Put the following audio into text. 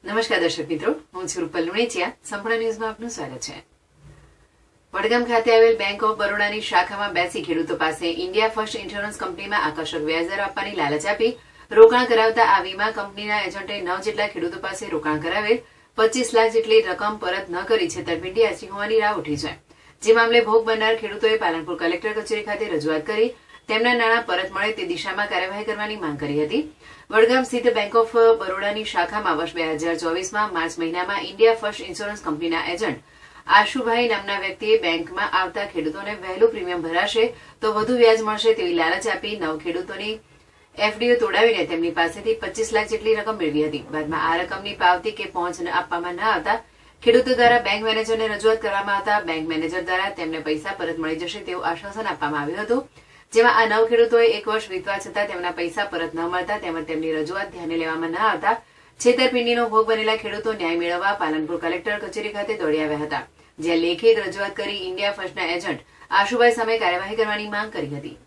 નમસ્કાર દર્શક મિત્રો, હું છું રૂપલ લુણેચિયા. સંપૂર્ણ ન્યૂઝમાં આપનું સ્વાગત છે. વડગામ ખાતે આવેલ બેંક ઓફ બરોડાની શાખામાં બેસી ખેડૂતો પાસે ઇન્ડિયા ફર્સ્ટ ઇન્સ્યોરન્સ કંપનીમાં આકર્ષક વ્યાજદર આપવાની લાલચ આપી રોકાણ કરાવતા આ વીમા કંપનીના એજન્ટે 9 જેટલા ખેડૂતો પાસે રોકાણ કરાવેલ 25 લાખ જેટલી રકમ પરત ન કરી છેતરપિંડી આચરી હોવાની રાહ ઉઠી છે. જે મામલે ભોગ બનનાર ખેડૂતોએ પાલનપુર કલેક્ટર કચેરી ખાતે રજૂઆત કરી તેમના નાણાં પરત મળે તે દિશામાં કાર્યવાહી કરવાની માંગ કરી હતી. વડગામ સ્થિત બેંક ઓફ બરોડાની શાખામાં વર્ષ 2024માં માર્ચ મહિનામાં ઇન્ડિયા ફર્સ્ટ ઇન્સ્યોરન્સ કંપનીના એજન્ટ આશુભાઈ નામના વ્યક્તિએ બેંકમાં આવતા ખેડૂતોને વહેલું પ્રીમિયમ ભરાશે તો વધુ વ્યાજ મળશે તેવી લાલચ આપી 9 ખેડૂતોની એફડીઓ તોડાવીને તેમની પાસેથી 25 લાખ જેટલી રકમ મેળવી હતી. બાદમાં આ રકમની પાવતી કે પહોંચ આપવામાં ન આવતા ખેડૂતો દ્વારા બેંક મેનેજરને રજૂઆત કરવામાં આવતા બેંક મેનેજર દ્વારા તેમને પૈસા પરત મળી જશે તેવું આશ્વાસન આપવામાં આવ્યું હતું. જેમાં આ 9 ખેડૂતોએ 1 વર્ષ વીતવા છતાં તેમના પૈસા પરત ન મળતા તેમજ તેમની રજૂઆત ધ્યાને લેવામાં ન આવતા છેતરપિંડીનો ભોગ બનેલા ખેડૂતો ન્યાય મેળવવા પાલનપુર કલેક્ટર કચેરી ખાતે દોડી આવ્યા હતા, જ્યાં લેખિત રજૂઆત કરી ઇન્ડિયા ફર્સ્ટના એજન્ટ આશુભાઈ સામે કાર્યવાહી કરવાની માંગ કરી હતી.